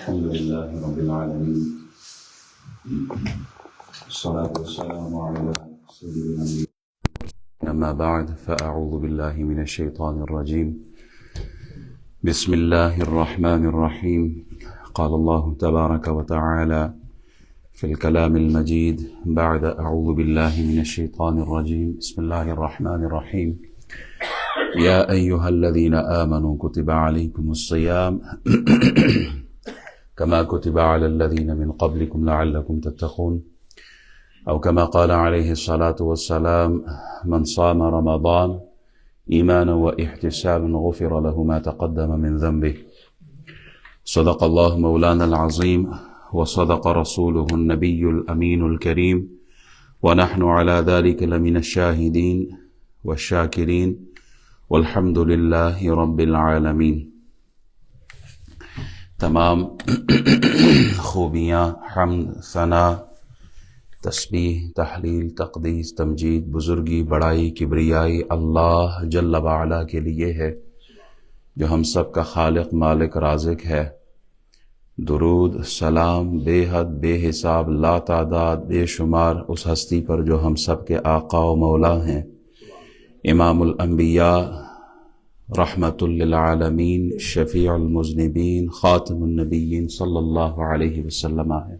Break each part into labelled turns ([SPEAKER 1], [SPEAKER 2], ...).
[SPEAKER 1] الحمد لله رب العالمين، الصلاة والسلام على سيد الأنبياء. أما بعد، فأعوذ بالله من الشيطان الرجيم. بسم الله الرحمن الرحيم. قال الله تبارك وتعالى في الكلام المجيد بعد أعوذ بالله من الشيطان الرجيم. بسم الله الرحمن الرحيم. يا أيها الذين آمنوا كتب عليكم الصيام كما كتب على الذين من قبلكم لعلكم تتقون، أو كما قال عليه الصلاة والسلام: من صام رمضان إيمانا واحتسابا غفر له ما تقدم من ذنبه. صدق الله مولانا العظيم، وصدق رسوله النبي الأمين الكريم، ونحن على ذلك لمن الشاهدين والشاكرين، والحمد لله رب العالمین۔ تمام خوبیاں، حمد، ثنا، تسبیح، تحلیل، تقدیس، تمجید، بزرگی، بڑائی، کبریائی اللہ جل وعلا کے لیے ہے، جو ہم سب کا خالق، مالک، رازق ہے۔ درود، سلام بے حد، بے حساب، لا تعداد، بے شمار اس ہستی پر جو ہم سب کے آقا و مولا ہیں، امام الانبیاء، رحمت للعالمین، شفیع المذنبین، خاتم النبیین صلی اللہ علیہ وسلم ہے۔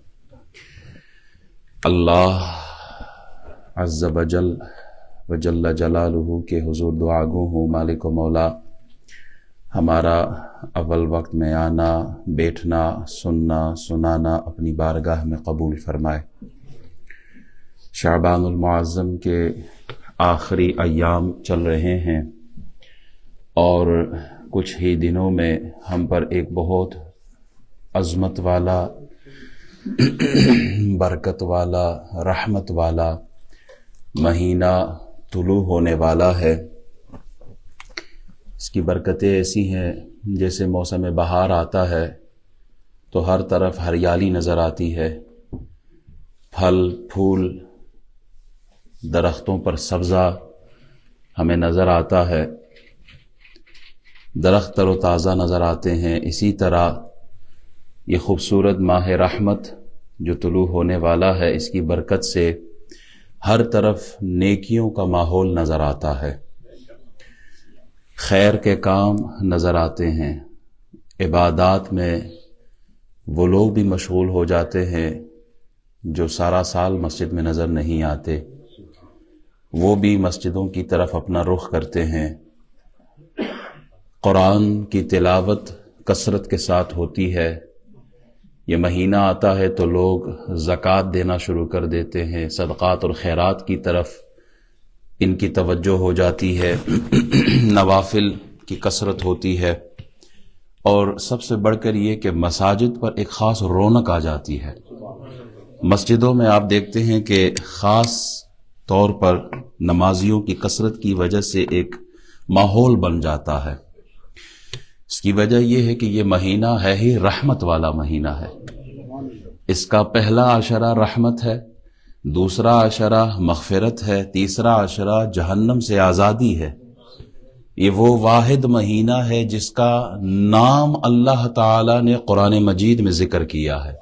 [SPEAKER 1] اللہ عز وجل وجل جلالہ کے حضور دعا گو ہوں، مالک و مولا، ہمارا اول وقت میں آنا، بیٹھنا، سننا، سنانا اپنی بارگاہ میں قبول فرمائے۔ شعبان المعظم کے آخری ایام چل رہے ہیں، اور کچھ ہی دنوں میں ہم پر ایک بہت عظمت والا، برکت والا، رحمت والا مہینہ طلوع ہونے والا ہے۔ اس کی برکتیں ایسی ہیں، جیسے موسم بہار آتا ہے تو ہر طرف ہریالی نظر آتی ہے، پھل پھول، درختوں پر سبزہ ہمیں نظر آتا ہے، درخت تر و تازہ نظر آتے ہیں۔ اسی طرح یہ خوبصورت ماہ رحمت جو طلوع ہونے والا ہے، اس کی برکت سے ہر طرف نیکیوں کا ماحول نظر آتا ہے، خیر کے کام نظر آتے ہیں، عبادات میں وہ لوگ بھی مشغول ہو جاتے ہیں جو سارا سال مسجد میں نظر نہیں آتے، وہ بھی مسجدوں کی طرف اپنا رخ کرتے ہیں۔ قرآن کی تلاوت کثرت کے ساتھ ہوتی ہے۔ یہ مہینہ آتا ہے تو لوگ زکوٰۃ دینا شروع کر دیتے ہیں، صدقات اور خیرات کی طرف ان کی توجہ ہو جاتی ہے، نوافل کی کثرت ہوتی ہے، اور سب سے بڑھ کر یہ کہ مساجد پر ایک خاص رونق آ جاتی ہے۔ مسجدوں میں آپ دیکھتے ہیں کہ خاص طور پر نمازیوں کی کثرت کی وجہ سے ایک ماحول بن جاتا ہے۔ اس کی وجہ یہ ہے کہ یہ مہینہ ہے ہی رحمت والا مہینہ ہے۔ اس کا پہلا عشرہ رحمت ہے، دوسرا عشرہ مغفرت ہے، تیسرا عشرہ جہنم سے آزادی ہے۔ یہ وہ واحد مہینہ ہے جس کا نام اللہ تعالی نے قرآن مجید میں ذکر کیا ہے۔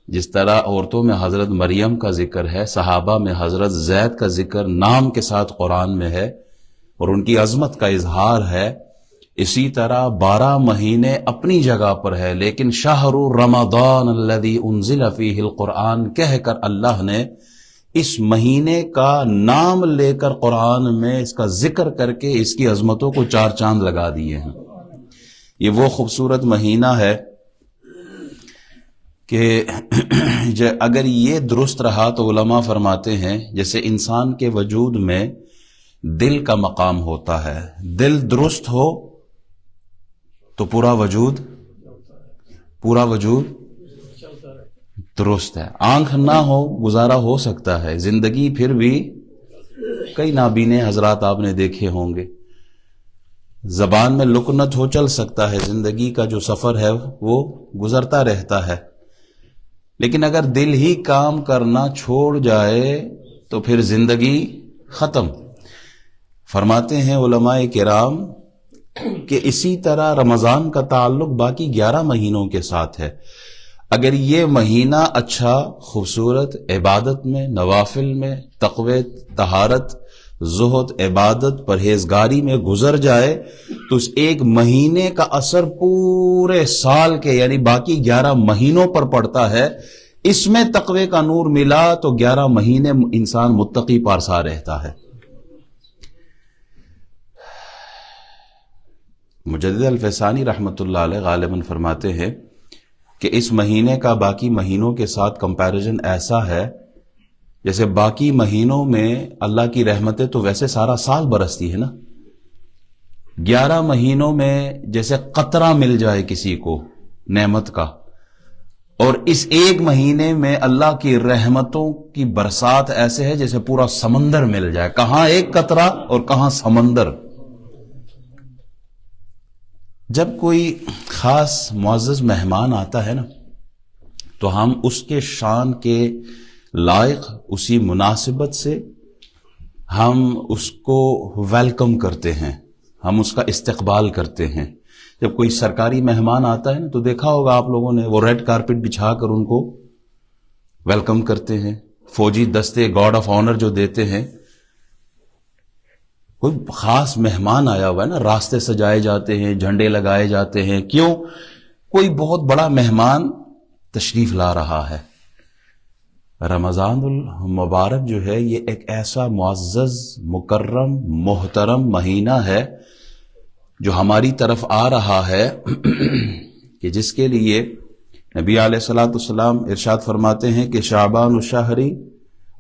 [SPEAKER 1] جس طرح عورتوں میں حضرت مریم کا ذکر ہے، صحابہ میں حضرت زید کا ذکر نام کے ساتھ قرآن میں ہے اور ان کی عظمت کا اظہار ہے، اسی طرح 12 مہینے اپنی جگہ پر ہے، لیکن شہر رمضان الذی انزل فیہ القرآن کہہ کر اللہ نے اس مہینے کا نام لے کر قرآن میں اس کا ذکر کر کے اس کی عظمتوں کو 4 چاند لگا دیے ہیں۔ یہ وہ خوبصورت مہینہ ہے کہ اگر یہ درست رہا تو علماء فرماتے ہیں جیسے انسان کے وجود میں دل کا مقام ہوتا ہے، دل درست ہو تو پورا وجود درست ہے، آنکھ نہ ہو گزارا ہو سکتا ہے، زندگی پھر بھی کئی نابینے حضرات آپ نے دیکھے ہوں گے، زبان میں لکنت ہو چل سکتا ہے، زندگی کا جو سفر ہے وہ گزرتا رہتا ہے، لیکن اگر دل ہی کام کرنا چھوڑ جائے تو پھر زندگی ختم۔ فرماتے ہیں علماء کرام کہ اسی طرح رمضان کا تعلق باقی 11 مہینوں کے ساتھ ہے. اگر یہ مہینہ اچھا خوبصورت عبادت میں، نوافل میں، تقوی، طہارت، زہد، عبادت، پرہیزگاری میں گزر جائے تو اس ایک مہینے کا اثر پورے سال کے یعنی باقی 11 مہینوں پر پڑتا ہے. اس میں تقوی کا نور ملا تو 11 مہینے انسان متقی پارسا رہتا ہے. مجدد الفسانی رحمۃ اللہ علیہ غالباً فرماتے ہیں کہ اس مہینے کا باقی مہینوں کے ساتھ کمپیریزن ایسا ہے جیسے باقی مہینوں میں اللہ کی رحمتیں تو ویسے سارا سال برستی ہے نا، 11 مہینوں میں جیسے قطرہ مل جائے کسی کو نعمت کا، اور اس ایک مہینے میں اللہ کی رحمتوں کی برسات ایسے ہے جیسے پورا سمندر مل جائے. کہاں ایک قطرہ اور کہاں سمندر. جب کوئی خاص معزز مہمان آتا ہے نا تو ہم اس کے شان کے لائق اسی مناسبت سے ہم اس کو ویلکم کرتے ہیں، ہم اس کا استقبال کرتے ہیں. جب کوئی سرکاری مہمان آتا ہے نا تو دیکھا ہوگا آپ لوگوں نے، وہ ریڈ کارپٹ بچھا کر ان کو ویلکم کرتے ہیں. فوجی دستے گارڈ آف آنر جو دیتے ہیں. کوئی خاص مہمان آیا ہوا ہے نا، راستے سجائے جاتے ہیں، جھنڈے لگائے جاتے ہیں. کیوں؟ کوئی بہت بڑا مہمان تشریف لا رہا ہے. رمضان المبارک جو ہے یہ ایک ایسا معزز، مکرم، محترم مہینہ ہے جو ہماری طرف آ رہا ہے کہ جس کے لیے نبی علیہ الصلوۃ والسلام ارشاد فرماتے ہیں کہ شعبان الشہر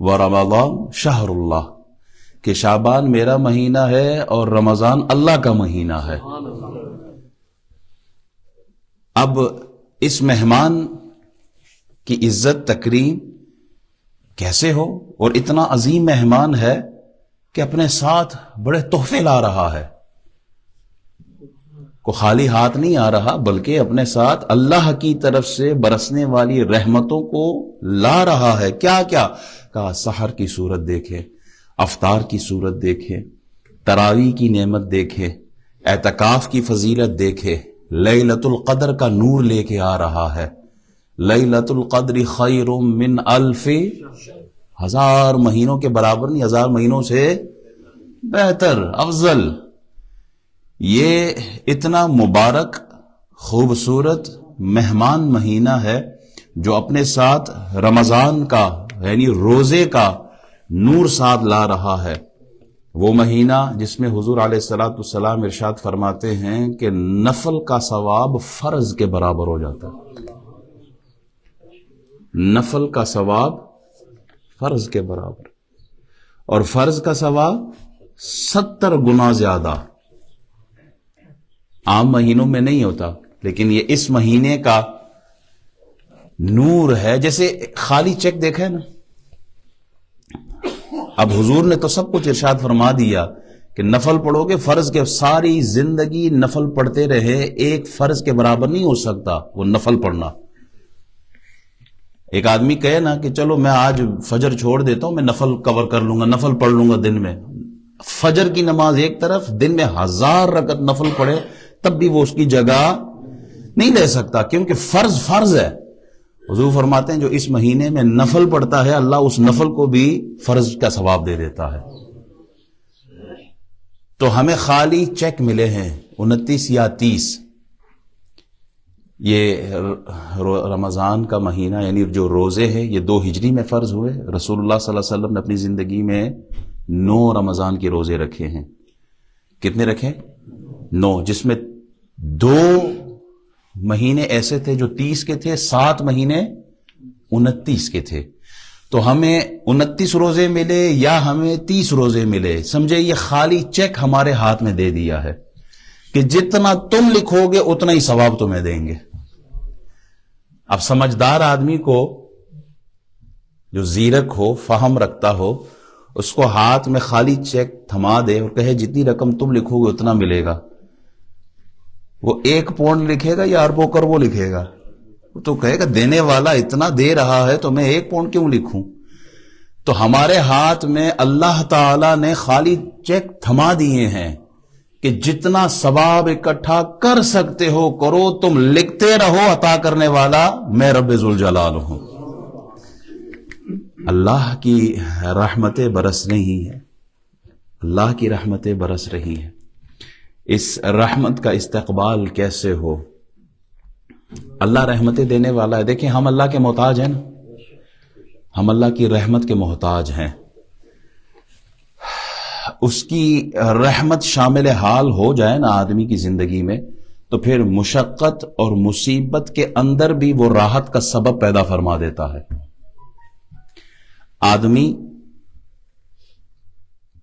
[SPEAKER 1] و رمضان شہر اللہ، کہ شعبان میرا مہینہ ہے اور رمضان اللہ کا مہینہ ہے. اب اس مہمان کی عزت تکریم کیسے ہو، اور اتنا عظیم مہمان ہے کہ اپنے ساتھ بڑے تحفے لا رہا ہے. کو خالی ہاتھ نہیں آ رہا بلکہ اپنے ساتھ اللہ کی طرف سے برسنے والی رحمتوں کو لا رہا ہے. کیا کیا کہا؟ سحر کی صورت دیکھے، افطار کی صورت دیکھے، تراویح کی نعمت دیکھے، اعتکاف کی فضیلت دیکھے، لیلۃ القدر کا نور لے کے آ رہا ہے. لیلۃ القدر خیر من الف، 1000 مہینوں کے برابر نہیں، 1000 مہینوں سے بہتر، افضل. یہ اتنا مبارک خوبصورت مہمان مہینہ ہے جو اپنے ساتھ رمضان کا یعنی روزے کا نور ساتھ لا رہا ہے. وہ مہینہ جس میں حضور علیہ الصلوۃ والسلام ارشاد فرماتے ہیں کہ نفل کا ثواب فرض کے برابر ہو جاتا ہے. نفل کا ثواب فرض کے برابر، اور فرض کا ثواب 70 گنا زیادہ. عام مہینوں میں نہیں ہوتا، لیکن یہ اس مہینے کا نور ہے. جیسے خالی چیک دیکھا ہے نا، اب حضور نے تو سب کچھ ارشاد فرما دیا کہ نفل پڑھو گے، فرض کے ساری زندگی نفل پڑھتے رہے، ایک فرض کے برابر نہیں ہو سکتا وہ نفل پڑھنا. ایک آدمی کہے نا کہ چلو میں آج فجر چھوڑ دیتا ہوں، میں نفل کور کر لوں گا، نفل پڑھ لوں گا دن میں. فجر کی نماز ایک طرف، دن میں 1000 رکعت نفل پڑھے تب بھی وہ اس کی جگہ نہیں لے سکتا، کیونکہ فرض فرض ہے. حضور فرماتے ہیں جو اس مہینے میں نفل پڑھتا ہے اللہ اس نفل کو بھی فرض کا ثواب دے دیتا ہے. تو ہمیں خالی چیک ملے ہیں 29 یا 30. یہ رمضان کا مہینہ یعنی جو روزے ہیں یہ 2 ہجری میں فرض ہوئے. رسول اللہ صلی اللہ علیہ وسلم نے اپنی زندگی میں 9 رمضان کے روزے رکھے ہیں. کتنے رکھے؟ 9، جس میں 2 مہینے ایسے تھے جو 30 کے تھے، 7 مہینے 29 کے تھے. تو ہمیں 29 روزے ملے یا ہمیں 30 روزے ملے، سمجھے یہ خالی چیک ہمارے ہاتھ میں دے دیا ہے کہ جتنا تم لکھو گے اتنا ہی ثواب تمہیں دیں گے. اب سمجھدار آدمی کو جو زیرک ہو، فہم رکھتا ہو، اس کو ہاتھ میں خالی چیک تھما دے اور کہے جتنی رقم تم لکھو گے اتنا ملے گا، وہ 1 پاؤنڈ لکھے گا یا اربوں کربوں لکھے گا؟ وہ تو کہے گا دینے والا اتنا دے رہا ہے تو میں 1 پاؤنڈ کیوں لکھوں. تو ہمارے ہاتھ میں اللہ تعالی نے خالی چیک تھما دیے ہیں کہ جتنا ثواب اکٹھا کر سکتے ہو کرو، تم لکھتے رہو، عطا کرنے والا میں رب ذوالجلال ہوں۔ اللہ کی رحمتیں برس رہی ہیں، اللہ کی رحمتیں برس رہی ہیں۔ اس رحمت کا استقبال کیسے ہو؟ اللہ رحمتیں دینے والا ہے۔ دیکھیں ہم اللہ کے محتاج ہیں نا، ہم اللہ کی رحمت کے محتاج ہیں۔ اس کی رحمت شامل حال ہو جائے نا آدمی کی زندگی میں، تو پھر مشقت اور مصیبت کے اندر بھی وہ راحت کا سبب پیدا فرما دیتا ہے۔ آدمی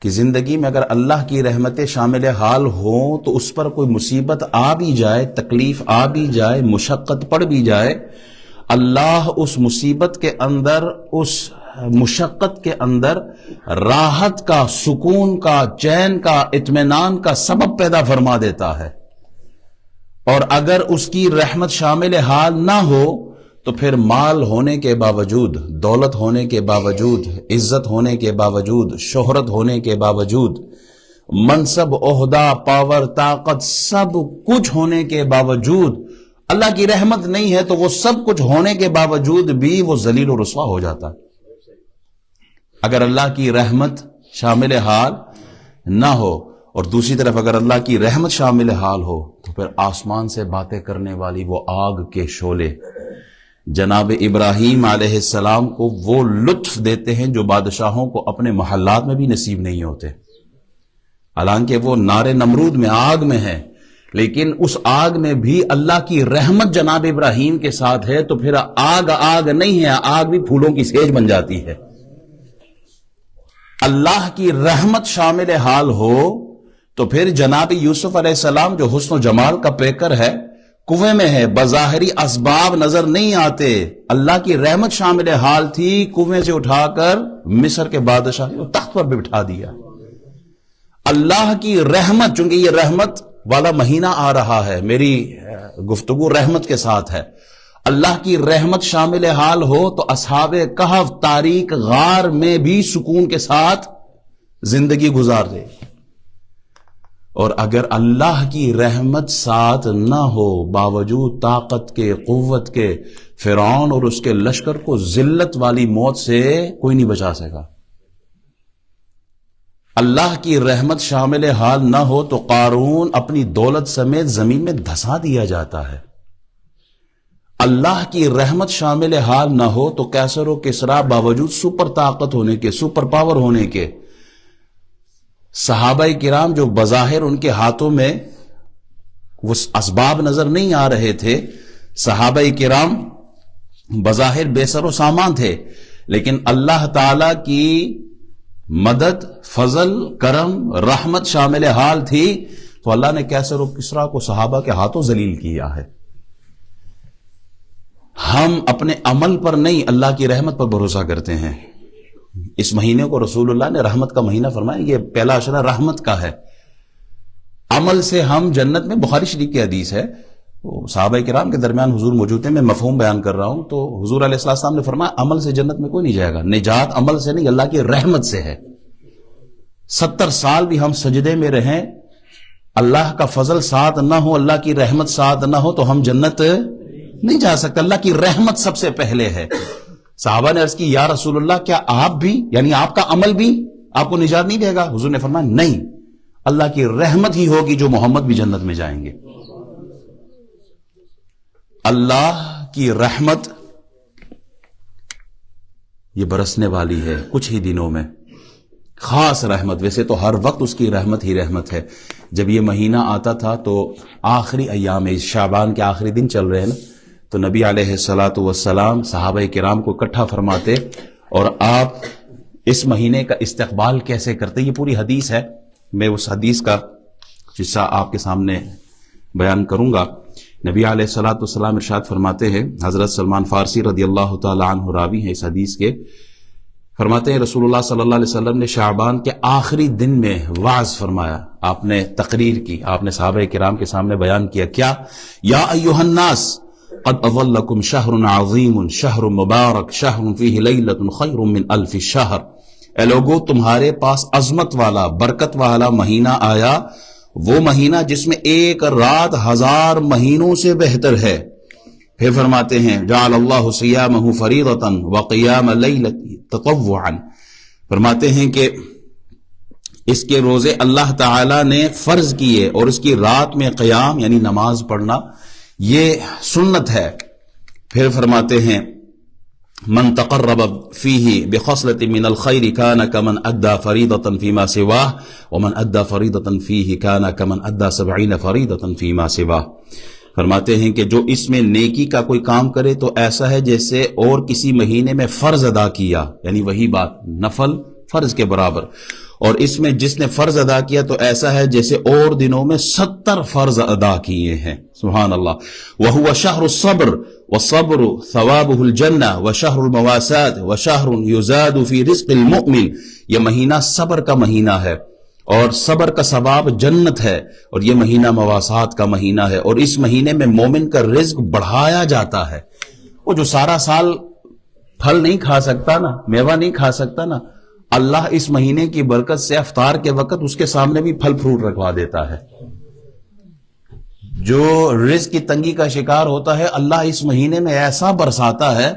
[SPEAKER 1] کی زندگی میں اگر اللہ کی رحمتیں شامل حال ہوں تو اس پر کوئی مصیبت آ بھی جائے، تکلیف آ بھی جائے، مشقت پڑ بھی جائے، اللہ اس مصیبت کے اندر، اس مشقت کے اندر راحت کا، سکون کا، چین کا، اطمینان کا سبب پیدا فرما دیتا ہے۔ اور اگر اس کی رحمت شامل حال نہ ہو تو پھر مال ہونے کے باوجود، دولت ہونے کے باوجود، عزت ہونے کے باوجود، شہرت ہونے کے باوجود، منصب، عہدہ، پاور، طاقت، سب کچھ ہونے کے باوجود اللہ کی رحمت نہیں ہے تو وہ سب کچھ ہونے کے باوجود بھی وہ ذلیل و رسوا ہو جاتا ہے۔ اگر اللہ کی رحمت شامل حال نہ ہو، اور دوسری طرف اگر اللہ کی رحمت شامل حال ہو تو پھر آسمان سے باتیں کرنے والی وہ آگ کے شعلے جناب ابراہیم علیہ السلام کو وہ لطف دیتے ہیں جو بادشاہوں کو اپنے محلات میں بھی نصیب نہیں ہوتے۔ حالانکہ وہ نار نمرود میں، آگ میں ہے، لیکن اس آگ میں بھی اللہ کی رحمت جناب ابراہیم کے ساتھ ہے تو پھر آگ نہیں ہے، آگ بھی پھولوں کی سیج بن جاتی ہے۔ اللہ کی رحمت شامل حال ہو تو پھر جناب یوسف علیہ السلام جو حسن و جمال کا پیکر ہے، کنویں میں ہے، بظاہری اسباب نظر نہیں آتے، اللہ کی رحمت شامل حال تھی، کنویں سے اٹھا کر مصر کے بادشاہ نے تخت پر بھی بٹھا دیا۔ اللہ کی رحمت، چونکہ یہ رحمت والا مہینہ آ رہا ہے، میری گفتگو رحمت کے ساتھ ہے، اللہ کی رحمت شامل حال ہو تو اصحاب کہف تاریک غار میں بھی سکون کے ساتھ زندگی گزار دے، اور اگر اللہ کی رحمت ساتھ نہ ہو، باوجود طاقت کے، قوت کے، فرعون اور اس کے لشکر کو ذلت والی موت سے کوئی نہیں بچا سکا۔ اللہ کی رحمت شامل حال نہ ہو تو قارون اپنی دولت سمیت زمین میں دھسا دیا جاتا ہے۔ اللہ کی رحمت شامل حال نہ ہو تو کیسر و کسریٰ باوجود سپر طاقت ہونے کے، سپر پاور ہونے کے، صحابہ کرام جو بظاہر ان کے ہاتھوں میں وہ اسباب نظر نہیں آ رہے تھے، صحابہ کرام بظاہر بے سر و سامان تھے، لیکن اللہ تعالی کی مدد، فضل، کرم، رحمت شامل حال تھی تو اللہ نے کیسر و کسریٰ کو صحابہ کے ہاتھوں ذلیل کیا ہے۔ ہم اپنے عمل پر نہیں، اللہ کی رحمت پر بھروسہ کرتے ہیں۔ اس مہینے کو رسول اللہ نے رحمت کا مہینہ فرمایا، یہ پہلا عشرہ رحمت کا ہے۔ عمل سے ہم جنت میں، بخاری شریف کی حدیث ہے، صحابہ کرام کے درمیان حضور موجود ہیں، میں مفہوم بیان کر رہا ہوں، تو حضور علیہ السلام نے فرمایا عمل سے جنت میں کوئی نہیں جائے گا، نجات عمل سے نہیں، اللہ کی رحمت سے ہے۔ 70 سال بھی ہم سجدے میں رہیں، اللہ کا فضل ساتھ نہ ہو، اللہ کی رحمت ساتھ نہ ہو تو ہم جنت نہیں جا سکتے۔ اللہ کی رحمت سب سے پہلے ہے۔ صحابہ نے عرض کی یا رسول اللہ کیا آپ بھی، یعنی آپ کا عمل بھی آپ کو نجات نہیں دے گا؟ حضور نے فرمایا نہیں، اللہ کی رحمت ہی ہوگی جو محمد بھی جنت میں جائیں گے۔ اللہ کی رحمت یہ برسنے والی ہے کچھ ہی دنوں میں، خاص رحمت۔ ویسے تو ہر وقت اس کی رحمت ہی رحمت ہے۔ جب یہ مہینہ آتا تھا تو آخری ایام شعبان کے آخری دن چل رہے ہیں نا، تو نبی علیہ الصلاۃ والسلام صحابہ کرام کو اکٹھا فرماتے اور آپ اس مہینے کا استقبال کیسے کرتے، یہ پوری حدیث ہے، میں اس حدیث کا حصہ آپ کے سامنے بیان کروں گا۔ نبی علیہ الصلاۃ والسلام ارشاد فرماتے ہیں، حضرت سلمان فارسی رضی اللہ تعالی عنہ راوی ہیں اس حدیث کے، فرماتے ہیں رسول اللہ صلی اللہ علیہ وسلم نے شعبان کے آخری دن میں وعظ فرمایا، آپ نے تقریر کی، آپ نے صحابہ کرام کے سامنے بیان کیا، کیا یا ایھا الناس قد اظلکم شہر عظیم شہر مبارک شہر فیہ لیلۃ خیر من الف شہر، اے لوگو تمہارے پاس عظمت والا، برکت والا مہینہ آیا، وہ مہینہ جس میں ایک رات 1000 مہینوں سے بہتر ہے. پھر فرماتے ہیں جعل اللہ صیامہ فریضۃ وقیام لیلۃ تطوعا، فرماتے ہیں کہ اس کے روزے اللہ تعالی نے فرض کیے اور اس کی رات میں قیام یعنی نماز پڑھنا یہ سنت ہے. پھر فرماتے ہیں من تقرب فیہ بخصلۃ من الخیر کان کمن ادى فریضۃ فیما سواہ ومن ادى فریضۃ فیہ کان کمن ادى 70 فریضۃ فیما سواہ. فرماتے ہیں کہ جو اس میں نیکی کا کوئی کام کرے تو ایسا ہے جیسے اور کسی مہینے میں فرض ادا کیا، یعنی وہی بات نفل فرض کے برابر، اور اس میں جس نے فرض ادا کیا تو ایسا ہے جیسے اور دنوں میں 70 فرض ادا کیے ہیں. سبحان اللہ. وَهُوَ شَهْرُ الصَّبْرِ وَالصَّبْرُ ثَوَابُهُ الْجَنَّةُ وَشَهْرُ الْمَوَاسَاةِ وَشَهْرٌ يُزَادُ فِي رِزْقِ الْمُؤْمِنِ. یہ مہینہ صبر کا مہینہ ہے اور صبر کا ثواب جنت ہے، اور یہ مہینہ مواسات کا مہینہ ہے، اور اس مہینے میں مومن کا رزق بڑھایا جاتا ہے. وہ جو سارا سال پھل نہیں کھا سکتا نا، میوہ نہیں کھا سکتا نا، اللہ اس مہینے کی برکت سے افطار کے وقت اس کے سامنے بھی پھل فروٹ رکھوا دیتا ہے. جو رزق کی تنگی کا شکار ہوتا ہے اللہ اس مہینے میں ایسا برساتا ہے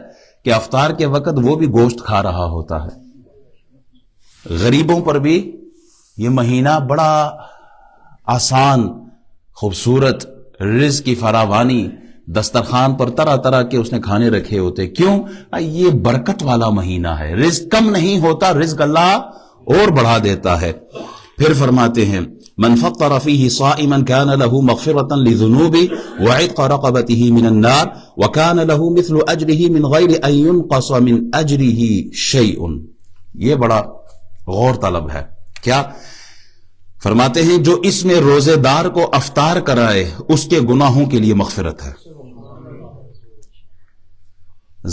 [SPEAKER 1] کہ افطار کے وقت وہ بھی گوشت کھا رہا ہوتا ہے. غریبوں پر بھی یہ مہینہ بڑا آسان، خوبصورت، رزق کی فراوانی، دسترخوان پر طرح طرح کے اس نے کھانے رکھے ہوتے. کیوں؟ یہ برکت والا مہینہ ہے، رزق کم نہیں ہوتا، رزق اللہ اور بڑھا دیتا ہے. پھر فرماتے ہیں من فطر فیہ صائما کان له مغفرۃ لذنوبہ وعتق رقبتہ من النار وکان له مثل اجرہ من غیر ان ينقص من اجرہ شیء. یہ بڑا غور طلب ہے. کیا فرماتے ہیں جو اس میں روزے دار کو افطار کرائے اس کے گناہوں کے لیے مغفرت ہے.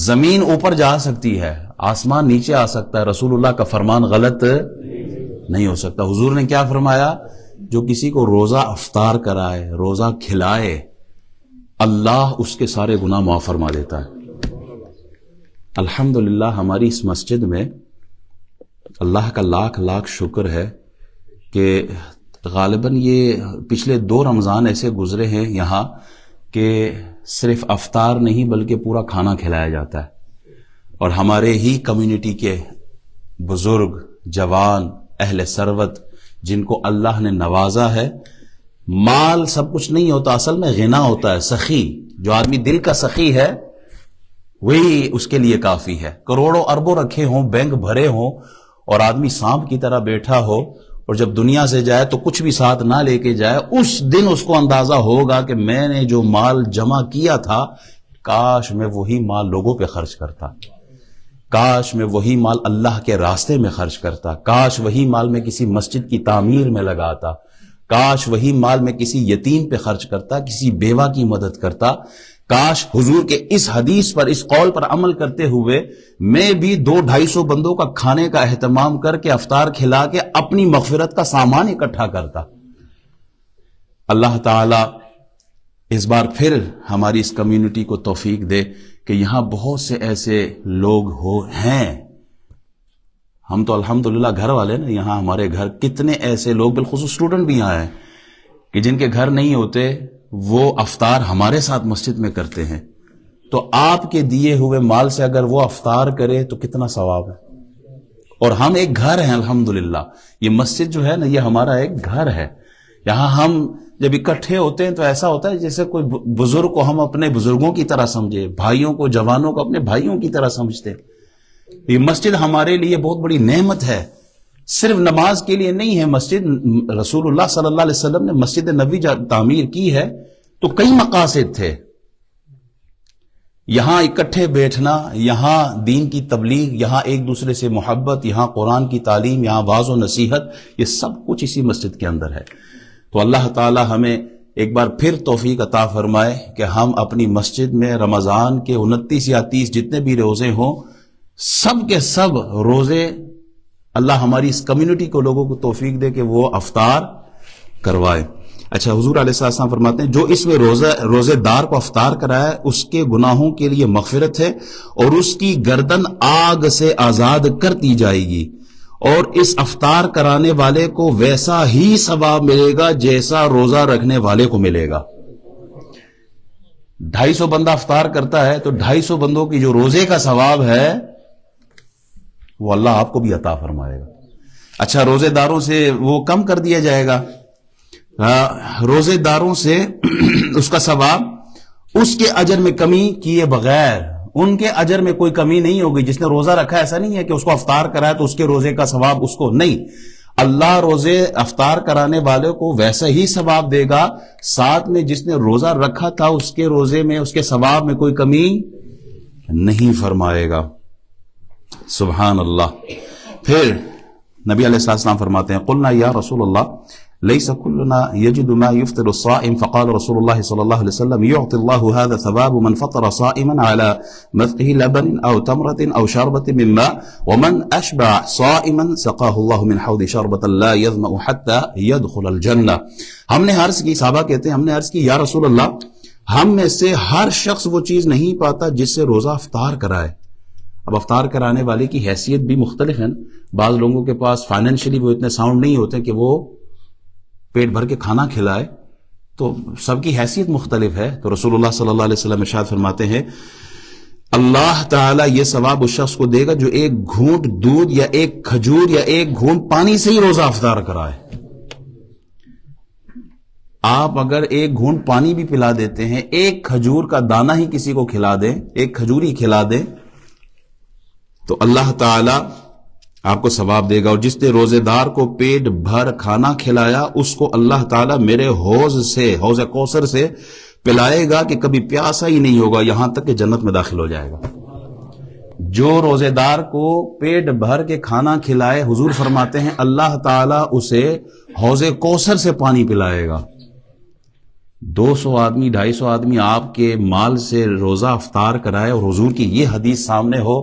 [SPEAKER 1] زمین اوپر جا سکتی ہے، آسمان نیچے آ سکتا ہے، رسول اللہ کا فرمان غلط نہیں ہو سکتا. حضور نے کیا فرمایا؟ جو کسی کو روزہ افطار کرائے، روزہ کھلائے، اللہ اس کے سارے گناہ معاف فرما دیتا ہے. الحمدللہ ہماری اس مسجد میں اللہ کا لاکھ لاکھ شکر ہے کہ غالباً یہ پچھلے 2 رمضان ایسے گزرے ہیں یہاں کہ صرف افطار نہیں بلکہ پورا کھانا کھلایا جاتا ہے. اور ہمارے ہی کمیونٹی کے بزرگ، جوان، اہل ثروت جن کو اللہ نے نوازا ہے، مال سب کچھ نہیں ہوتا، اصل میں غنا ہوتا ہے، سخی. جو آدمی دل کا سخی ہے وہی اس کے لیے کافی ہے. کروڑوں اربوں رکھے ہوں، بینک بھرے ہوں، اور آدمی سانپ کی طرح بیٹھا ہو اور جب دنیا سے جائے تو کچھ بھی ساتھ نہ لے کے جائے، اس دن اس کو اندازہ ہوگا کہ میں نے جو مال جمع کیا تھا کاش میں وہی مال لوگوں پہ خرچ کرتا، کاش میں وہی مال اللہ کے راستے میں خرچ کرتا، کاش وہی مال میں کسی مسجد کی تعمیر میں لگاتا، کاش وہی مال میں کسی یتیم پہ خرچ کرتا، کسی بیوہ کی مدد کرتا. کاش حضور کے اس حدیث پر، اس قول پر عمل کرتے ہوئے میں بھی 200-250 بندوں کا کھانے کا اہتمام کر کے افطار کھلا کے اپنی مغفرت کا سامان اکٹھا کرتا. اللہ تعالی اس بار پھر ہماری اس کمیونٹی کو توفیق دے کہ یہاں بہت سے ایسے لوگ ہیں. ہم تو الحمدللہ گھر والے نا، یہاں ہمارے گھر کتنے ایسے لوگ، بالخصوص اسٹوڈنٹ بھی یہاں ہیں کہ جن کے گھر نہیں ہوتے، وہ افطار ہمارے ساتھ مسجد میں کرتے ہیں. تو آپ کے دیے ہوئے مال سے اگر وہ افطار کرے تو کتنا ثواب ہے. اور ہم ایک گھر ہیں الحمدللہ. یہ مسجد جو ہے نا، یہ ہمارا ایک گھر ہے. یہاں ہم جب اکٹھے ہوتے ہیں تو ایسا ہوتا ہے جیسے کوئی بزرگ کو ہم اپنے بزرگوں کی طرح سمجھے، بھائیوں کو، جوانوں کو اپنے بھائیوں کی طرح سمجھتے. یہ مسجد ہمارے لیے بہت بڑی نعمت ہے. صرف نماز کے لیے نہیں ہے مسجد. رسول اللہ صلی اللہ علیہ وسلم نے مسجد نبوی تعمیر کی ہے تو کئی مقاصد تھے. یہاں اکٹھے بیٹھنا، یہاں دین کی تبلیغ، یہاں ایک دوسرے سے محبت، یہاں قرآن کی تعلیم، یہاں واعظ و نصیحت، یہ سب کچھ اسی مسجد کے اندر ہے. تو اللہ تعالی ہمیں ایک بار پھر توفیق عطا فرمائے کہ ہم اپنی مسجد میں رمضان کے 29 یا 30 جتنے بھی روزے ہوں، سب کے سب روزے اللہ ہماری اس کمیونٹی کو، لوگوں کو توفیق دے کہ وہ افطار کروائے. اچھا، حضور علیہ السلام فرماتے ہیں جو اس میں روزے دار کو افطار کرائے اس کے گناہوں کے لیے مغفرت ہے اور اس کی گردن آگ سے آزاد کر دی جائے گی اور اس افطار کرانے والے کو ویسا ہی ثواب ملے گا جیسا روزہ رکھنے والے کو ملے گا. 250 بندہ افطار کرتا ہے تو 250 بندوں کی جو روزے کا ثواب ہے وہ اللہ آپ کو بھی عطا فرمائے گا. اچھا روزے داروں سے وہ کم کر دیا جائے گا, روزے داروں سے اس کا ثواب اس کے اجر میں کمی کیے بغیر, ان کے اجر میں کوئی کمی نہیں ہوگی. جس نے روزہ رکھا ایسا نہیں ہے کہ اس کو افطار کرایا تو اس کے روزے کا ثواب اس کو نہیں, اللہ روزے افطار کرانے والے کو ویسا ہی ثواب دے گا, ساتھ میں جس نے روزہ رکھا تھا اس کے روزے میں اس کے ثواب میں کوئی کمی نہیں فرمائے گا. سبحان اللہ. پھر نبی علیہ السلام فرماتے ہیں قلنا یا رسول اللہ ليس كلنا يجد ما يفطر الصائم فقال رسول الله صلى الله عليه وسلم يعطي الله هذا ثواب من فطر صائما على مثقه لبن أو تمرة أو شربة من ماء ومن أشبع صائما سقاه الله من حوض شربة لا يظمأ حتى يدخل الجنة. ہم نے عرض کی, صحابہ کہتے ہیں ہم نے عرض کی یا رسول اللہ ہم میں سے ہر شخص وہ چیز نہیں پاتا جس سے روزہ افطار کرائے. اب افطار کرانے والے کی حیثیت بھی مختلف ہے. بعض لوگوں کے پاس فائنینشلی وہ اتنے ساؤنڈ نہیں ہوتے کہ وہ پیٹ بھر کے کھانا کھلائے, تو سب کی حیثیت مختلف ہے. تو رسول اللہ صلی اللہ علیہ وسلم ارشاد فرماتے ہیں اللہ تعالیٰ یہ ثواب اس شخص کو دے گا جو ایک گھونٹ دودھ یا ایک کھجور یا ایک گھونٹ پانی سے ہی روزہ افطار کرائے. آپ اگر ایک گھونٹ پانی بھی پلا دیتے ہیں, ایک کھجور کا دانہ ہی کسی کو کھلا دیں, ایک کھجور ہی کھلا دیں, تو اللہ تعالیٰ آپ کو ثواب دے گا. اور جس نے روزے دار کو پیٹ بھر کھانا کھلایا اس کو اللہ تعالیٰ میرے حوض کوثر سے پلائے گا کہ کبھی پیاسا ہی نہیں ہوگا یہاں تک کہ جنت میں داخل ہو جائے گا. جو روزے دار کو پیٹ بھر کے کھانا کھلائے, حضور فرماتے ہیں اللہ تعالیٰ اسے حوض کوثر سے پانی پلائے گا. 200 آدمی 250 آدمی آپ کے مال سے روزہ افطار کرائے اور حضور کی یہ حدیث سامنے ہو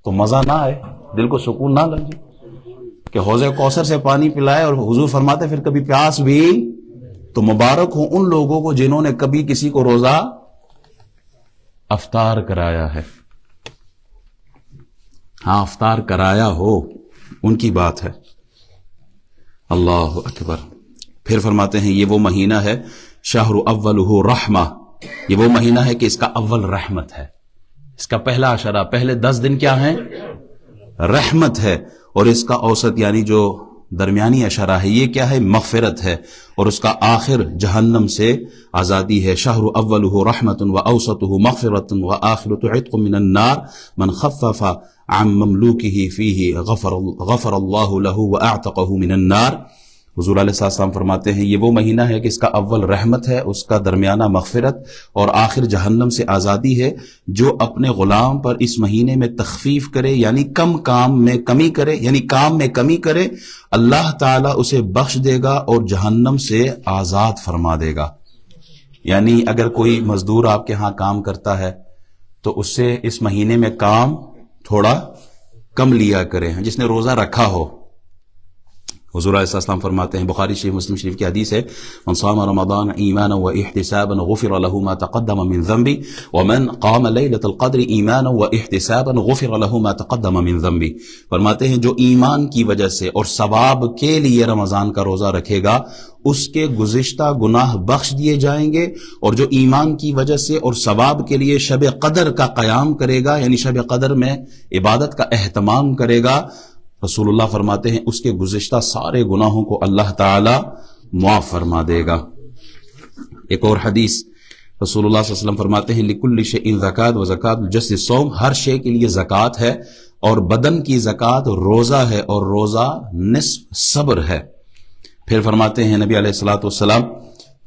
[SPEAKER 1] تو مزہ نہ آئے, دل کو سکون نہ لگے کہ حوض کوثر سے پانی پلائے اور حضور فرماتے پھر کبھی پیاس بھی. تو مبارک ہو ان لوگوں کو جنہوں نے کبھی کسی کو روزہ افطار کرایا ہے. ہاں افطار کرایا ہو ان کی بات ہے. اللہ اکبر. پھر فرماتے ہیں یہ وہ مہینہ ہے شہر اولہ رحمہ, یہ وہ مہینہ ہے کہ اس کا اول رحمت ہے. اس کا پہلا عشرہ, پہلے 10 دن کیا ہیں رحمت ہے, اور اس کا اوسط یعنی جو درمیانی عشرہ ہے یہ کیا ہے مغفرت ہے, اور اس کا آخر جہنم سے آزادی ہے. شہر اولہ رحمت و اوسطہ مغفرت و آخرۃ عتق من النار من خفف عن مملوکہ فیہ غفر اللہ لہ و اعتقہ من النار. حضور علیہ السلام فرماتے ہیں یہ وہ مہینہ ہے کہ اس کا اول رحمت ہے, اس کا درمیانہ مغفرت اور آخر جہنم سے آزادی ہے. جو اپنے غلام پر اس مہینے میں تخفیف کرے یعنی کام میں کمی کرے, یعنی کام میں کمی کرے, اللہ تعالیٰ اسے بخش دے گا اور جہنم سے آزاد فرما دے گا. یعنی اگر کوئی مزدور آپ کے ہاں کام کرتا ہے تو اس سے اس مہینے میں کام تھوڑا کم لیا کرے. جس نے روزہ رکھا ہو, حضور علیہ السلام فرماتے ہیں بخاری شریف مسلم شریف کی حدیث ہے من صام رمضان ایمانا واحتسابا غفر له ما تقدم من ذنبه ومن قام ليلة القدر ایمانا واحتسابا غفر له ما تقدم من ذنبه. فرماتے ہیں جو ایمان کی وجہ سے اور ثواب کے لیے رمضان کا روزہ رکھے گا اس کے گزشتہ گناہ بخش دیے جائیں گے, اور جو ایمان کی وجہ سے اور ثواب کے لیے شب قدر کا قیام کرے گا یعنی شب قدر میں عبادت کا اہتمام کرے گا, رسول اللہ فرماتے ہیں اس کے گزشتہ سارے گناہوں کو اللہ تعالی معاف فرما دے گا. ایک اور حدیث رسول اللہ صلی اللہ علیہ وسلم فرماتے ہیں لِكُلِّ شَيْءٍ زَكَاةٌ وَزَكَاةُ الْجَسْدِ الصَّوْمُ, ہر شے کے لیے زکوٰۃ ہے اور بدن کی زکوٰۃ روزہ ہے, اور روزہ نصف صبر ہے. پھر فرماتے ہیں نبی علیہ الصلوۃ والسلام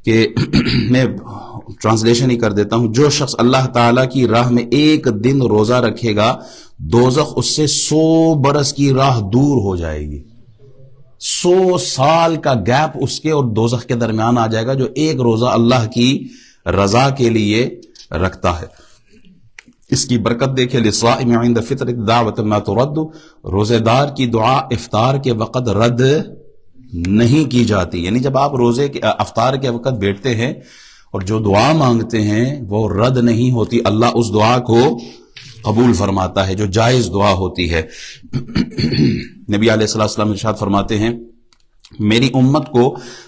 [SPEAKER 1] کہ میں ٹرانسلیشن ہی کر دیتا ہوں, جو شخص اللہ تعالیٰ کی راہ میں ایک دن روزہ رکھے گا دوزخ اس سے 100 برس کی راہ دور ہو جائے گی. 100 سال کا گیپ اس کے اور دوزخ کے درمیان آ جائے گا جو ایک روزہ اللہ کی رضا کے لیے رکھتا ہے. اس کی برکت دیکھیں للصائم عند فطر دعوۃ ما ترد, روزے دار کی دعا افطار کے وقت رد نہیں کی جاتی. یعنی جب آپ روزے کے افطار کے وقت بیٹھتے ہیں اور جو دعا مانگتے ہیں وہ رد نہیں ہوتی, اللہ اس دعا کو قبول فرماتا ہے جو جائز دعا ہوتی ہے. نبی علیہ السلام ارشاد فرماتے ہیں میری امت کو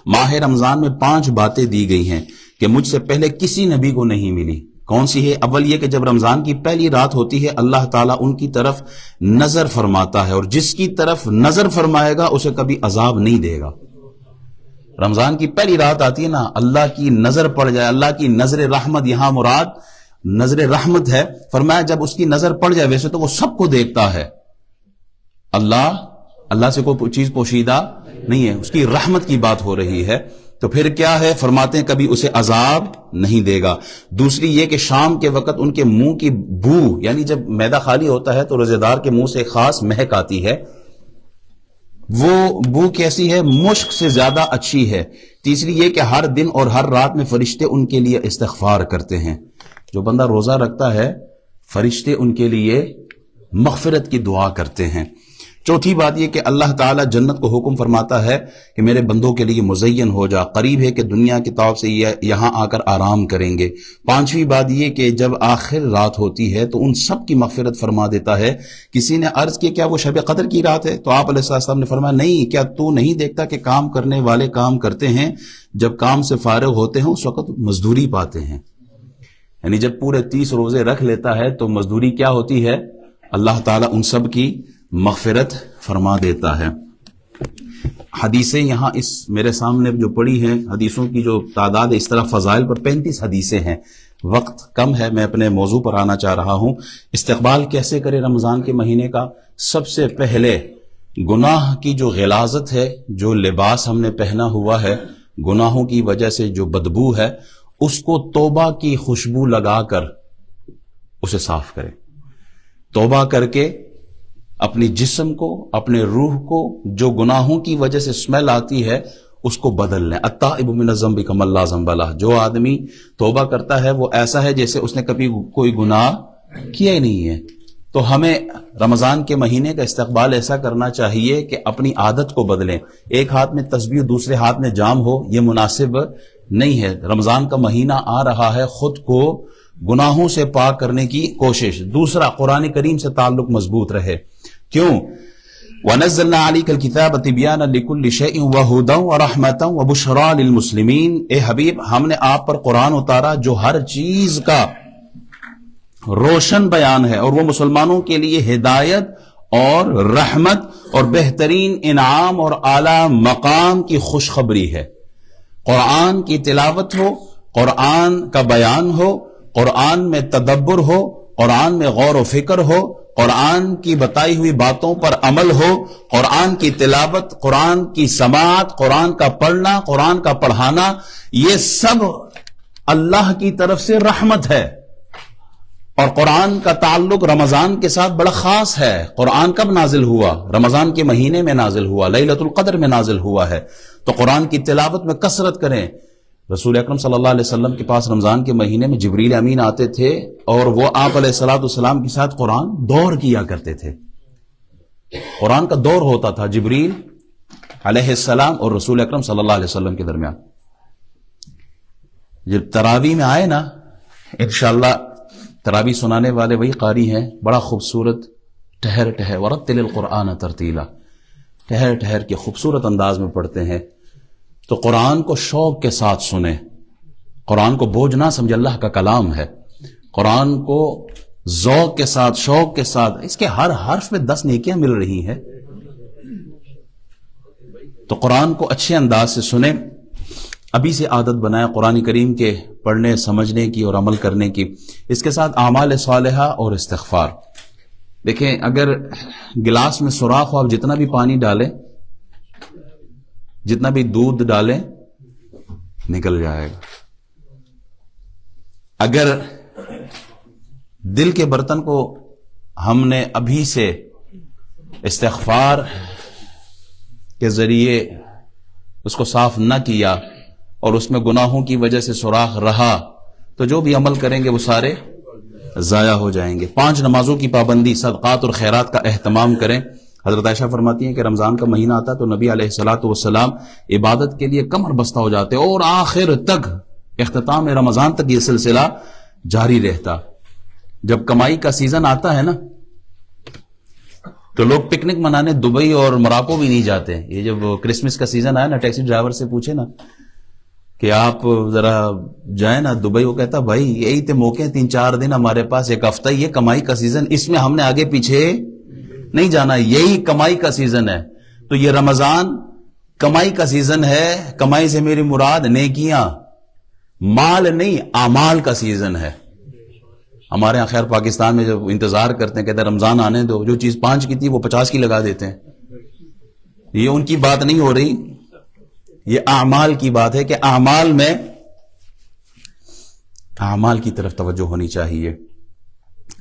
[SPEAKER 1] ماہ رمضان میں 5 باتیں دی گئی ہیں کہ مجھ سے پہلے کسی نبی کو نہیں ملی. کون سی ہے؟ اول یہ کہ جب رمضان کی پہلی رات ہوتی ہے اللہ تعالیٰ ان کی طرف نظر فرماتا ہے، اور جس کی طرف نظر فرمائے گا اسے کبھی عذاب نہیں دے گا. رمضان کی پہلی رات آتی ہے نا، اللہ کی نظر پڑ جائے، اللہ کی نظر رحمت، یہاں مراد نظر رحمت ہے. فرمایا جب اس کی نظر پڑ جائے، ویسے تو وہ سب کو دیکھتا ہے، اللہ سے کوئی چیز پوشیدہ نہیں ہے، اس کی رحمت کی بات ہو رہی ہے، تو پھر کیا ہے؟ فرماتے ہیں کبھی اسے عذاب نہیں دے گا. دوسری یہ کہ شام کے وقت ان کے منہ کی بو، یعنی جب معدہ خالی ہوتا ہے تو روزے دار کے منہ سے خاص مہک آتی ہے، وہ بو کیسی ہے؟ مشک سے زیادہ اچھی ہے. تیسری یہ کہ ہر دن اور ہر رات میں فرشتے ان کے لیے استغفار کرتے ہیں. جو بندہ روزہ رکھتا ہے فرشتے ان کے لیے مغفرت کی دعا کرتے ہیں. چوتھی بات یہ کہ اللہ تعالیٰ جنت کو حکم فرماتا ہے کہ میرے بندوں کے لیے مزین ہو جا، قریب ہے کہ دنیا کی طرف سے یہاں آ کر آرام کریں گے. پانچویں بات یہ کہ جب آخر رات ہوتی ہے تو ان سب کی مغفرت فرما دیتا ہے. کسی نے عرض کیا کیا وہ شب قدر کی رات ہے؟ تو آپ علیہ السلام نے فرمایا نہیں، کیا تو نہیں دیکھتا کہ کام کرنے والے کام کرتے ہیں، جب کام سے فارغ ہوتے ہیں اس وقت مزدوری پاتے ہیں. یعنی جب پورے 30 روزے رکھ لیتا ہے تو مزدوری کیا ہوتی ہے؟ اللہ تعالیٰ ان سب کی مغفرت فرما دیتا ہے. حدیثیں یہاں اس میرے سامنے جو پڑی ہیں، حدیثوں کی جو تعداد ہے اس طرح فضائل پر 35 حدیثیں ہیں. وقت کم ہے، میں اپنے موضوع پر آنا چاہ رہا ہوں. استقبال کیسے کرے رمضان کے مہینے کا؟ سب سے پہلے گناہ کی جو غلاظت ہے، جو لباس ہم نے پہنا ہوا ہے، گناہوں کی وجہ سے جو بدبو ہے، اس کو توبہ کی خوشبو لگا کر اسے صاف کرے. توبہ کر کے اپنی جسم کو، اپنے روح کو جو گناہوں کی وجہ سے اسمیل آتی ہے اس کو بدل لیں. التائب من الذنب کمن لا ذنب لہ. جو آدمی توبہ کرتا ہے وہ ایسا ہے جیسے اس نے کبھی کوئی گناہ کیا ہی نہیں ہے. تو ہمیں رمضان کے مہینے کا استقبال ایسا کرنا چاہیے کہ اپنی عادت کو بدلیں. ایک ہاتھ میں تسبیح دوسرے ہاتھ میں جام ہو، یہ مناسب نہیں ہے. رمضان کا مہینہ آ رہا ہے، خود کو گناہوں سے پاک کرنے کی کوشش. دوسرا، قرآن کریم سے تعلق مضبوط رہے. کیوں؟ وَنَزَّلْنَا عَلَيْكَ الْكِتَابَ تِبْيَانًا لِكُلِّ شَيْءٍ وَهُدًى وَرَحْمَةً وَبُشْرَىٰ لِلْمُسْلِمِينَ. اے حبیب، ہم نے آپ پر قرآن اتارا جو ہر چیز کا روشن بیان ہے، اور وہ مسلمانوں کے لیے ہدایت اور رحمت اور بہترین انعام اور اعلی مقام کی خوشخبری ہے. قرآن کی تلاوت ہو، قرآن کا بیان ہو، قرآن میں تدبر ہو، قرآن میں غور و فکر ہو، قرآن کی بتائی ہوئی باتوں پر عمل ہو، قرآن کی تلاوت، قرآن کی سماعت، قرآن کا پڑھنا، قرآن کا پڑھانا، یہ سب اللہ کی طرف سے رحمت ہے. اور قرآن کا تعلق رمضان کے ساتھ بڑا خاص ہے. قرآن کب نازل ہوا؟ رمضان کے مہینے میں نازل ہوا، لیلۃ القدر میں نازل ہوا ہے. تو قرآن کی تلاوت میں کثرت کریں. رسول اکرم صلی اللہ علیہ وسلم کے پاس رمضان کے مہینے میں جبریل امین آتے تھے اور وہ آپ علیہ السلام کے ساتھ قرآن دور کیا کرتے تھے. قرآن کا دور ہوتا تھا جبریل علیہ السلام اور رسول اکرم صلی اللہ علیہ وسلم کے درمیان. جب تراویح میں آئے نا، انشاءاللہ تراویح سنانے والے وہی قاری ہیں، بڑا خوبصورت ٹھہر ٹھہر ورتل القرآن ترتیلا، ٹھہر ٹھہر کے خوبصورت انداز میں پڑھتے ہیں. تو قرآن کو شوق کے ساتھ سنیں، قرآن کو بوجھ نہ سمجھے، اللہ کا کلام ہے. قرآن کو ذوق کے ساتھ، شوق کے ساتھ، اس کے ہر حرف میں 10 نیکیاں مل رہی ہیں. تو قرآن کو اچھے انداز سے سنیں. ابھی سے عادت بنائیں قرآن کریم کے پڑھنے، سمجھنے کی اور عمل کرنے کی. اس کے ساتھ اعمال صالحہ اور استغفار. دیکھیں، اگر گلاس میں سوراخ ہو، آپ جتنا بھی پانی ڈالیں، جتنا بھی دودھ ڈالیں، نکل جائے گا. اگر دل کے برتن کو ہم نے ابھی سے استغفار کے ذریعے اس کو صاف نہ کیا اور اس میں گناہوں کی وجہ سے سوراخ رہا، تو جو بھی عمل کریں گے وہ سارے ضائع ہو جائیں گے. 5 نمازوں کی پابندی، صدقات اور خیرات کا اہتمام کریں. حضرت عائشہ فرماتی ہیں کہ رمضان کا مہینہ آتا تو نبی علیہ الصلوۃ والسلام عبادت کے لیے کمر بستہ ہو جاتے اور آخر تک، اختتام رمضان تک یہ سلسلہ جاری رہتا. جب کمائی کا سیزن آتا ہے نا تو لوگ پکنک منانے دبئی اور موراکو بھی نہیں جاتے. یہ جب کرسمس کا سیزن آیا نا، ٹیکسی ڈرائیور سے پوچھے نا کہ آپ ذرا جائیں نا دبئی، وہ کہتا بھائی یہی تھے موقع 3-4 دن ہمارے پاس، ایک ہفتہ یہ کمائی کا سیزن، اس میں ہم نے آگے پیچھے نہیں جانا، یہی کمائی کا سیزن ہے. تو یہ رمضان کمائی کا سیزن ہے. کمائی سے میری مراد نیکیاں، مال نہیں، اعمال کا سیزن ہے. ہمارے یہاں خیر پاکستان میں جب انتظار کرتے ہیں، کہتے ہیں رمضان آنے دو، جو چیز 5 کی تھی وہ 50 کی لگا دیتے ہیں. یہ ان کی بات نہیں ہو رہی، یہ اعمال کی بات ہے کہ اعمال کی طرف توجہ ہونی چاہیے.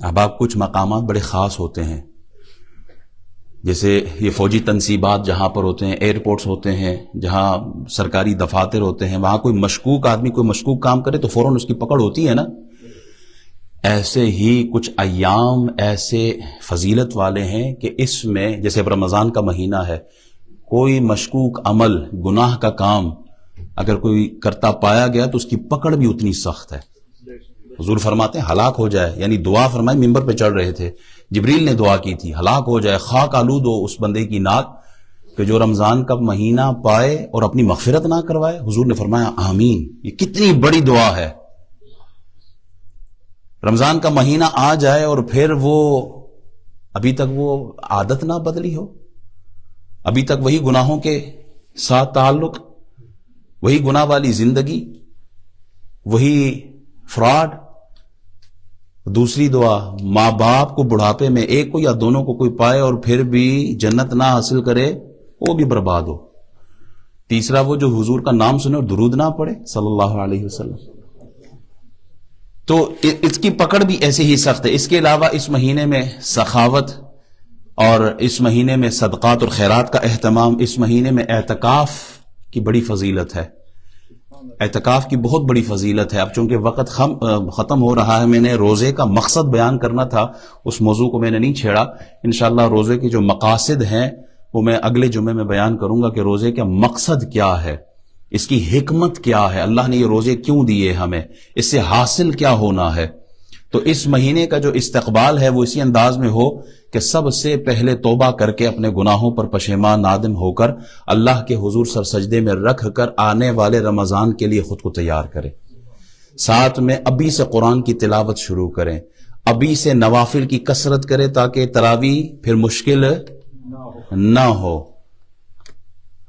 [SPEAKER 1] اب آپ کچھ مقامات بڑے خاص ہوتے ہیں، جیسے یہ فوجی تنصیبات جہاں پر ہوتے ہیں، ایئرپورٹس ہوتے ہیں، جہاں سرکاری دفاتر ہوتے ہیں، وہاں کوئی مشکوک آدمی کوئی مشکوک کام کرے تو فوراً اس کی پکڑ ہوتی ہے نا. ایسے ہی کچھ ایام ایسے فضیلت والے ہیں کہ اس میں، جیسے اب رمضان کا مہینہ ہے، کوئی مشکوک عمل، گناہ کا کام اگر کوئی کرتا پایا گیا تو اس کی پکڑ بھی اتنی سخت ہے. حضور فرماتے ہیں ہلاک ہو جائے، یعنی دعا فرمائی، ممبر پہ چڑھ رہے تھے، جبریل نے دعا کی تھی، ہلاک ہو جائے، خاک آلود ہو اس بندے کی ناک کہ جو رمضان کا مہینہ پائے اور اپنی مغفرت نہ کروائے. حضور نے فرمایا آمین. یہ کتنی بڑی دعا ہے. رمضان کا مہینہ آ جائے اور پھر وہ ابھی تک وہ عادت نہ بدلی ہو، ابھی تک وہی گناہوں کے ساتھ تعلق، وہی گناہ والی زندگی، وہی فراڈ. دوسری دعا، ماں باپ کو بڑھاپے میں ایک کو یا دونوں کو کوئی پائے اور پھر بھی جنت نہ حاصل کرے، وہ بھی برباد ہو. تیسرا، وہ جو حضور کا نام سنے اور درود نہ پڑھے صلی اللہ علیہ وسلم. تو اس کی پکڑ بھی ایسے ہی سخت ہے. اس کے علاوہ اس مہینے میں سخاوت اور اس مہینے میں صدقات اور خیرات کا اہتمام، اس مہینے میں اعتکاف کی بڑی فضیلت ہے. اعتکاف کی بہت بڑی فضیلت ہے. اب چونکہ وقت ختم ہو رہا ہے، میں نے روزے کا مقصد بیان کرنا تھا، اس موضوع کو میں نے نہیں چھیڑا. انشاءاللہ روزے کے جو مقاصد ہیں وہ میں اگلے جمعے میں بیان کروں گا کہ روزے کا مقصد کیا ہے، اس کی حکمت کیا ہے، اللہ نے یہ روزے کیوں دیے ہمیں، اس سے حاصل کیا ہونا ہے. تو اس مہینے کا جو استقبال ہے وہ اسی انداز میں ہو کہ سب سے پہلے توبہ کر کے اپنے گناہوں پر پشیمان نادم ہو کر اللہ کے حضور سر سجدے میں رکھ کر آنے والے رمضان کے لیے خود کو تیار کرے. ساتھ میں ابھی سے قرآن کی تلاوت شروع کریں، ابھی سے نوافل کی کثرت کرے تاکہ تراویح پھر مشکل نہ ہو.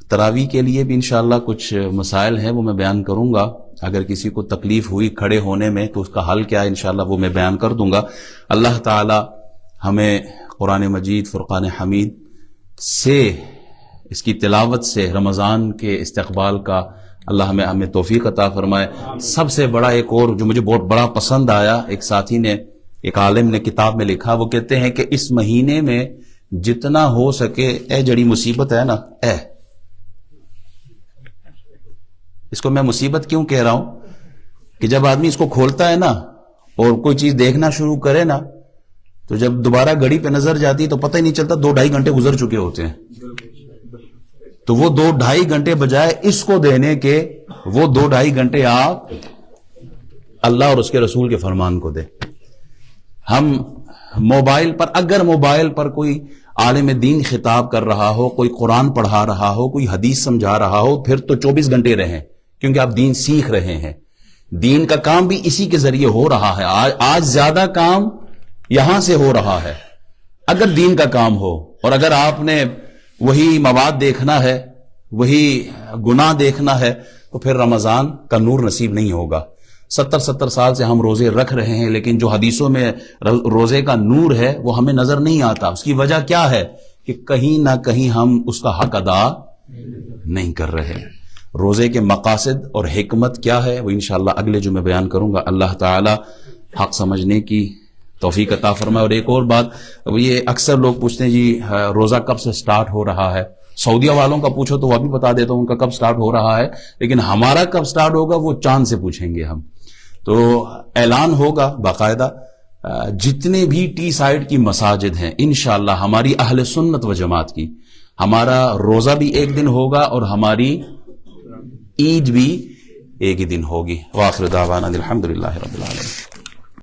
[SPEAKER 1] تراویح کے لیے بھی انشاءاللہ کچھ مسائل ہیں، وہ میں بیان کروں گا. اگر کسی کو تکلیف ہوئی کھڑے ہونے میں تو اس کا حل کیا ہے انشاءاللہ وہ میں بیان کر دوں گا. اللہ تعالی ہمیں قرآن مجید فرقان حمید سے، اس کی تلاوت سے رمضان کے استقبال کا اللہ ہمیں توفیق عطا فرمائے. سب سے بڑا ایک اور جو مجھے بہت بڑا پسند آیا، ایک ساتھی نے، ایک عالم نے کتاب میں لکھا، وہ کہتے ہیں کہ اس مہینے میں جتنا ہو سکے، اے جڑی مصیبت ہے نا، اس کو میں مصیبت کیوں کہہ رہا ہوں کہ جب آدمی اس کو کھولتا ہے نا اور کوئی چیز دیکھنا شروع کرے نا، تو جب دوبارہ گھڑی پہ نظر جاتی تو پتہ ہی نہیں چلتا 2-2.5 گھنٹے گزر چکے ہوتے ہیں. تو وہ 2-2.5 گھنٹے بجائے اس کو دینے کے، وہ 2-2.5 گھنٹے آپ اللہ اور اس کے رسول کے فرمان کو دیں. ہم موبائل پر، اگر موبائل پر کوئی عالم دین خطاب کر رہا ہو، کوئی قرآن پڑھا رہا ہو، کوئی حدیث سمجھا رہا ہو، پھر تو 24 گھنٹے رہیں، کیونکہ آپ دین سیکھ رہے ہیں. دین کا کام بھی اسی کے ذریعے ہو رہا ہے. آج زیادہ کام یہاں سے ہو رہا ہے اگر دین کا کام ہو. اور اگر آپ نے وہی مواد دیکھنا ہے، وہی گناہ دیکھنا ہے، تو پھر رمضان کا نور نصیب نہیں ہوگا. 70 سال سے ہم روزے رکھ رہے ہیں، لیکن جو حدیثوں میں روزے کا نور ہے وہ ہمیں نظر نہیں آتا. اس کی وجہ کیا ہے کہ کہیں نہ کہیں ہم اس کا حق ادا نہیں کر رہے. روزے کے مقاصد اور حکمت کیا ہے وہ انشاءاللہ اگلے جمعے بیان کروں گا. اللہ تعالی حق سمجھنے کی توفیق عطا فرمائے. اور ایک اور بات، یہ اکثر لوگ پوچھتے ہیں جی روزہ کب سے سٹارٹ ہو رہا ہے. سعودیہ والوں کا پوچھو تو وہ بھی بتا دیتا ہوں ان کا کب سٹارٹ ہو رہا ہے، لیکن ہمارا کب سٹارٹ ہوگا وہ چاند سے پوچھیں گے ہم. تو اعلان ہوگا باقاعدہ. جتنے بھی ٹی سائیڈ کی مساجد ہیں انشاءاللہ ہماری اہل سنت و جماعت کی، ہمارا روزہ بھی ایک دن ہوگا اور ہماری عید بھی ایک ہی دن ہوگی. وآخر دعوانا الحمدللہ رب العالمین.